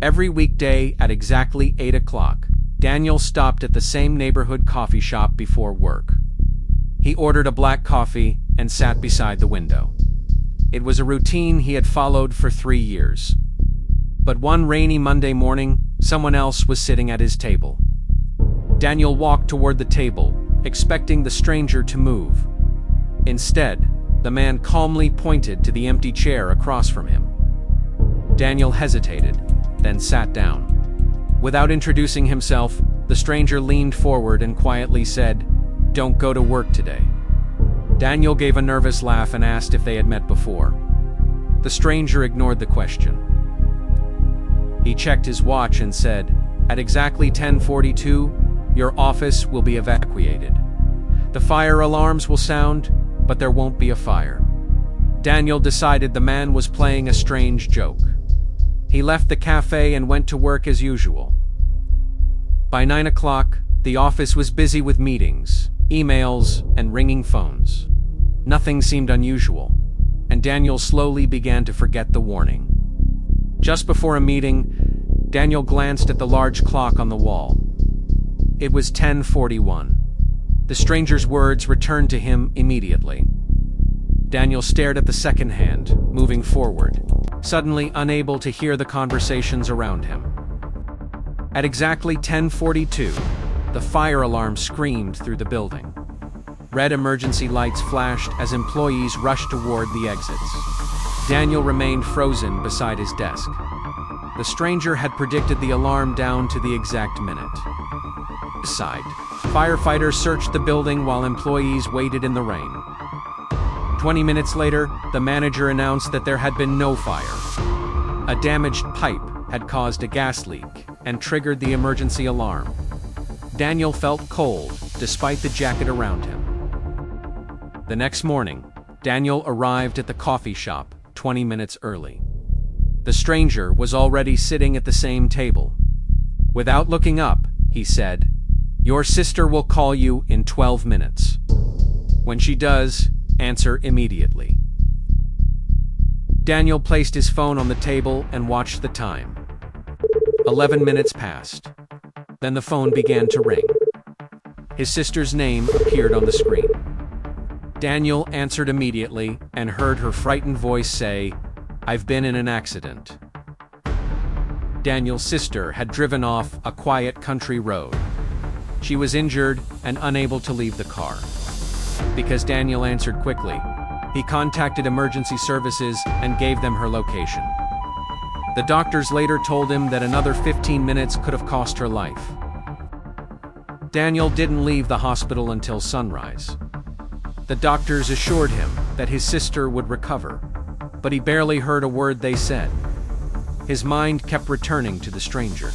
Every weekday at exactly 8 o'clock, Daniel stopped at the same neighborhood coffee shop before work. He ordered a black coffee and sat beside the window. It was a routine he had followed for 3 years. But one rainy Monday morning, someone else was sitting at his table. Daniel walked toward the table, expecting the stranger to move. Instead, the man calmly pointed to the empty chair across from him. Daniel hesitated, then sat down. Without introducing himself, the stranger leaned forward and quietly said, "Don't go to work today." Daniel gave a nervous laugh and asked if they had met before. The stranger ignored the question. He checked his watch and said, "At exactly 10:42, your office will be evacuated. The fire alarms will sound, but there won't be a fire." Daniel decided the man was playing a strange joke. He left the cafe and went to work as usual. By 9 o'clock, the office was busy with meetings, emails, and ringing phones. Nothing seemed unusual, and Daniel slowly began to forget the warning. Just before a meeting, Daniel glanced at the large clock on the wall. It was 10:41. The stranger's words returned to him immediately. Daniel stared at the second hand, moving forward, suddenly unable to hear the conversations around him. At exactly 10:42, the fire alarm screamed through the building. Red emergency lights flashed as employees rushed toward the exits. Daniel remained frozen beside his desk. The stranger had predicted the alarm down to the exact minute. Side. Firefighters searched the building while employees waited in the rain. 20 minutes later, the manager announced that there had been no fire. A damaged pipe had caused a gas leak and triggered the emergency alarm. Daniel felt cold, despite the jacket around him. The next morning, Daniel arrived at the coffee shop 20 minutes early. The stranger was already sitting at the same table. Without looking up, he said, "Your sister will call you in 12 minutes. When she does, answer immediately." Daniel placed his phone on the table and watched the time. 11 minutes passed. Then the phone began to ring. His sister's name appeared on the screen. Daniel answered immediately and heard her frightened voice say, "I've been in an accident." Daniel's sister had driven off a quiet country road. She was injured and unable to leave the car. Because Daniel answered quickly, he contacted emergency services and gave them her location. The doctors later told him that another 15 minutes could have cost her life. Daniel didn't leave the hospital until sunrise. The doctors assured him that his sister would recover, but he barely heard a word they said. His mind kept returning to the stranger.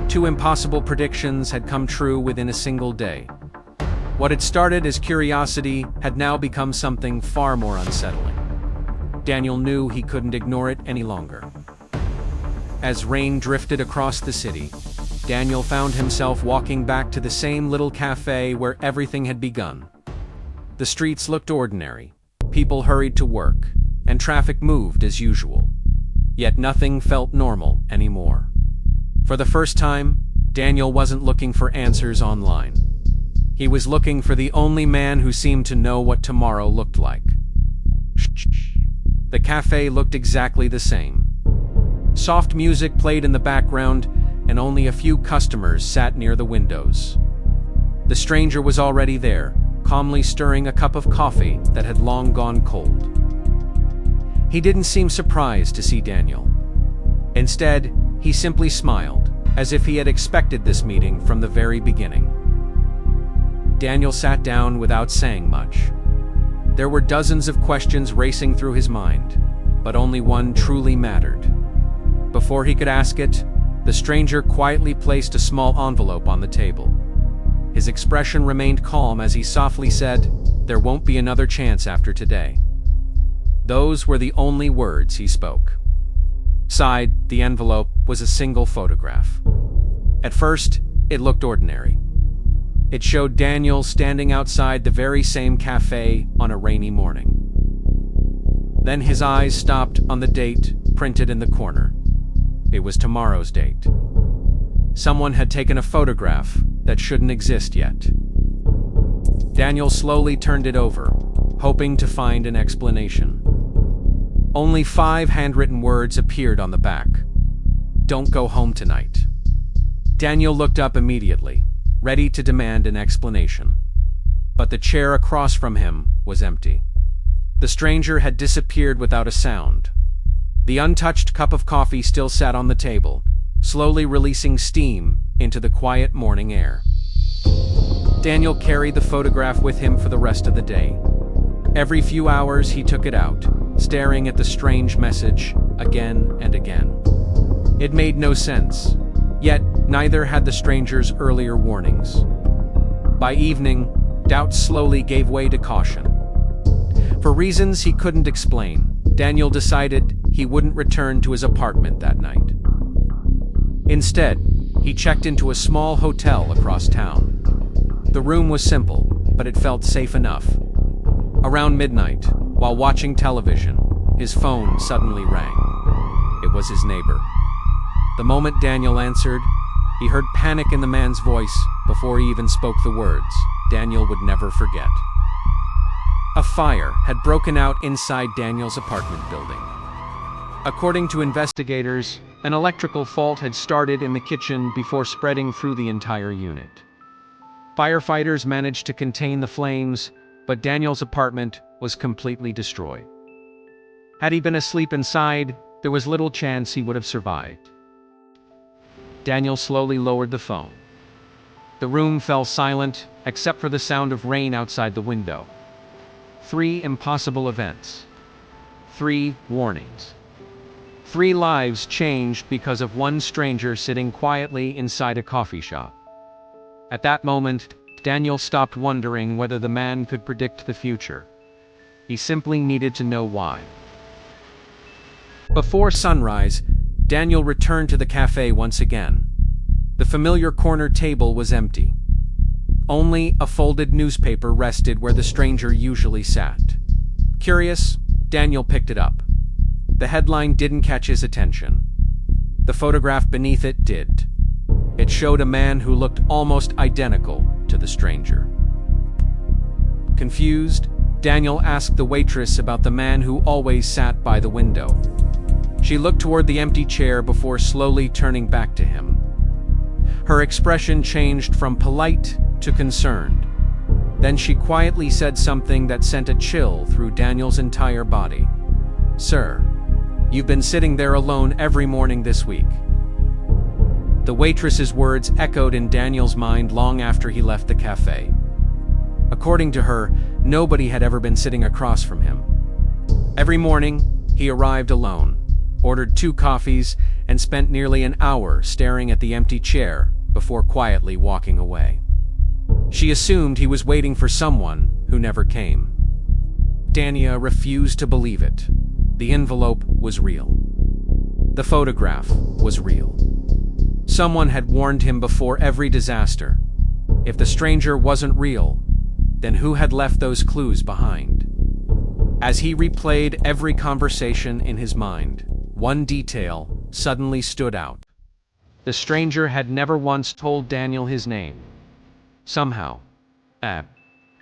2 impossible predictions had come true within a single day. What had started as curiosity had now become something far more unsettling. Daniel knew he couldn't ignore it any longer. As rain drifted across the city, Daniel found himself walking back to the same little cafe where everything had begun. The streets looked ordinary, people hurried to work, and traffic moved as usual. Yet nothing felt normal anymore. For the first time, Daniel wasn't looking for answers online. He was looking for the only man who seemed to know what tomorrow looked like. The cafe looked exactly the same. Soft music played in the background, and only a few customers sat near the windows. The stranger was already there, calmly stirring a cup of coffee that had long gone cold. He didn't seem surprised to see Daniel. Instead, he simply smiled, as if he had expected this meeting from the very beginning. Daniel sat down without saying much. There were dozens of questions racing through his mind, but only one truly mattered. Before he could ask it, the stranger quietly placed a small envelope on the table. His expression remained calm as he softly said, "There won't be another chance after today." Those were the only words he spoke. Inside the envelope was a single photograph. At first, it looked ordinary. It showed Daniel standing outside the very same cafe on a rainy morning. Then his eyes stopped on the date printed in the corner. It was tomorrow's date. Someone had taken a photograph that shouldn't exist yet. Daniel slowly turned it over, hoping to find an explanation. Only 5 handwritten words appeared on the back. "Don't go home tonight." Daniel looked up immediately, ready to demand an explanation. But the chair across from him was empty. The stranger had disappeared without a sound. The untouched cup of coffee still sat on the table, slowly releasing steam into the quiet morning air. Daniel carried the photograph with him for the rest of the day. Every few hours he took it out, staring at the strange message again and again. It made no sense, yet neither had the stranger's earlier warnings. By evening, doubt slowly gave way to caution. For reasons he couldn't explain, Daniel decided he wouldn't return to his apartment that night. Instead, he checked into a small hotel across town. The room was simple, but it felt safe enough. Around midnight, while watching television, his phone suddenly rang. It was his neighbor. The moment Daniel answered, he heard panic in the man's voice before he even spoke the words Daniel would never forget. A fire had broken out inside Daniel's apartment building. According to investigators, an electrical fault had started in the kitchen before spreading through the entire unit. Firefighters managed to contain the flames, but Daniel's apartment was completely destroyed. Had he been asleep inside, there was little chance he would have survived. Daniel slowly lowered the phone. The room fell silent, except for the sound of rain outside the window. 3 impossible events. 3 warnings. 3 lives changed because of one stranger sitting quietly inside a coffee shop. At that moment, Daniel stopped wondering whether the man could predict the future. He simply needed to know why. Before sunrise, Daniel returned to the cafe once again. The familiar corner table was empty. Only a folded newspaper rested where the stranger usually sat. Curious, Daniel picked it up. The headline didn't catch his attention. The photograph beneath it did. It showed a man who looked almost identical to the stranger. Confused, Daniel asked the waitress about the man who always sat by the window. She looked toward the empty chair before slowly turning back to him. Her expression changed from polite to concerned. Then she quietly said something that sent a chill through Daniel's entire body. "Sir, you've been sitting there alone every morning this week." The waitress's words echoed in Daniel's mind long after he left the cafe. According to her, nobody had ever been sitting across from him. Every morning, he arrived alone, ordered 2 coffees, and spent nearly an hour staring at the empty chair before quietly walking away. She assumed he was waiting for someone who never came. Dania refused to believe it. The envelope was real. The photograph was real. Someone had warned him before every disaster. If the stranger wasn't real, then who had left those clues behind? As he replayed every conversation in his mind, one detail suddenly stood out. The stranger had never once told Daniel his name. Somehow,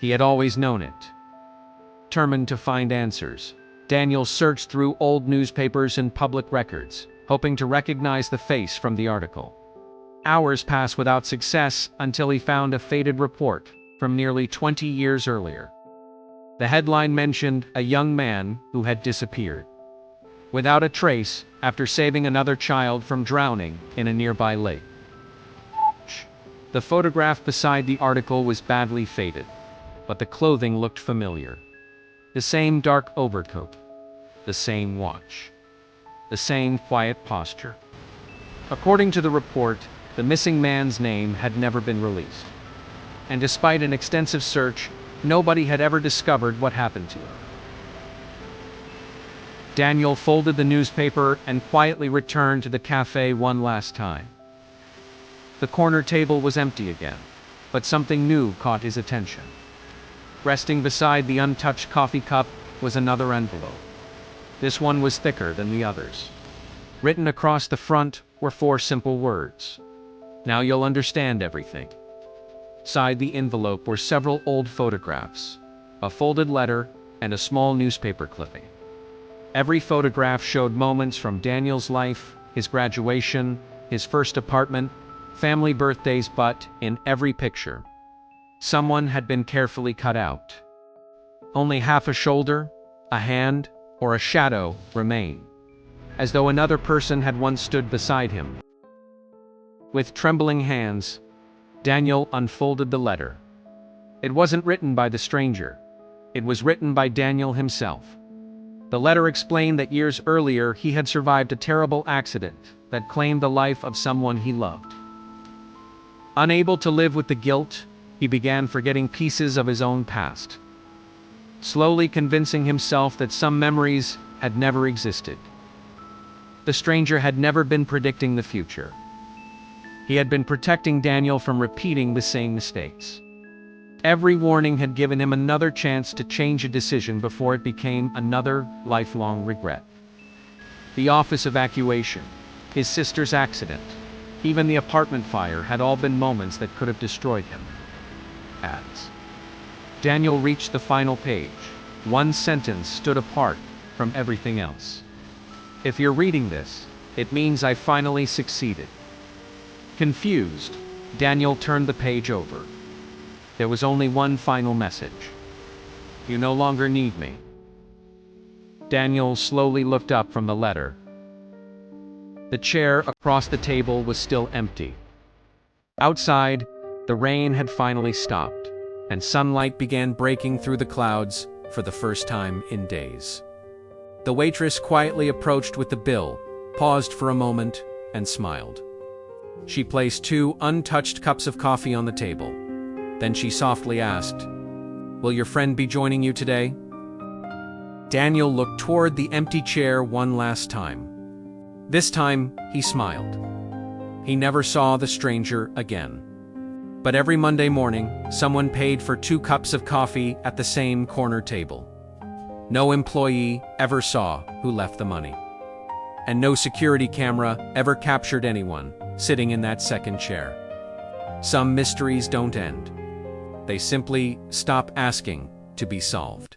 he had always known it. Determined to find answers, Daniel searched through old newspapers and public records, hoping to recognize the face from the article. Hours passed without success until he found a faded report from nearly 20 years earlier. The headline mentioned a young man who had disappeared without a trace after saving another child from drowning in a nearby lake. The photograph beside the article was badly faded, but the clothing looked familiar. The same dark overcoat, the same watch, the same quiet posture. According to the report, the missing man's name had never been released. And despite an extensive search, nobody had ever discovered what happened to him. Daniel folded the newspaper and quietly returned to the cafe one last time. The corner table was empty again, but something new caught his attention. Resting beside the untouched coffee cup was another envelope. This one was thicker than the others. Written across the front were 4 simple words. "Now you'll understand everything." Inside the envelope were several old photographs, a folded letter, and a small newspaper clipping. Every photograph showed moments from Daniel's life, his graduation, his first apartment, family birthdays, but in every picture, someone had been carefully cut out. Only half a shoulder, a hand, or a shadow remained, as though another person had once stood beside him. With trembling hands, Daniel unfolded the letter. It wasn't written by the stranger. It was written by Daniel himself. The letter explained that years earlier he had survived a terrible accident that claimed the life of someone he loved. Unable to live with the guilt, he began forgetting pieces of his own past, slowly convincing himself that some memories had never existed. The stranger had never been predicting the future. He had been protecting Daniel from repeating the same mistakes. Every warning had given him another chance to change a decision before it became another lifelong regret. The office evacuation, his sister's accident, even the apartment fire had all been moments that could have destroyed him. As Daniel reached the final page, one sentence stood apart from everything else. "If you're reading this, it means I finally succeeded." Confused, Daniel turned the page over. There was only one final message. "You no longer need me." Daniel slowly looked up from the letter. The chair across the table was still empty. Outside, the rain had finally stopped, and sunlight began breaking through the clouds for the first time in days. The waitress quietly approached with the bill, paused for a moment, and smiled. She placed 2 untouched cups of coffee on the table. Then she softly asked, "Will your friend be joining you today?" Daniel looked toward the empty chair one last time. This time, he smiled. He never saw the stranger again. But every Monday morning, someone paid for 2 cups of coffee at the same corner table. No employee ever saw who left the money. And no security camera ever captured anyone sitting in that second chair. Some mysteries don't end. They simply stop asking to be solved.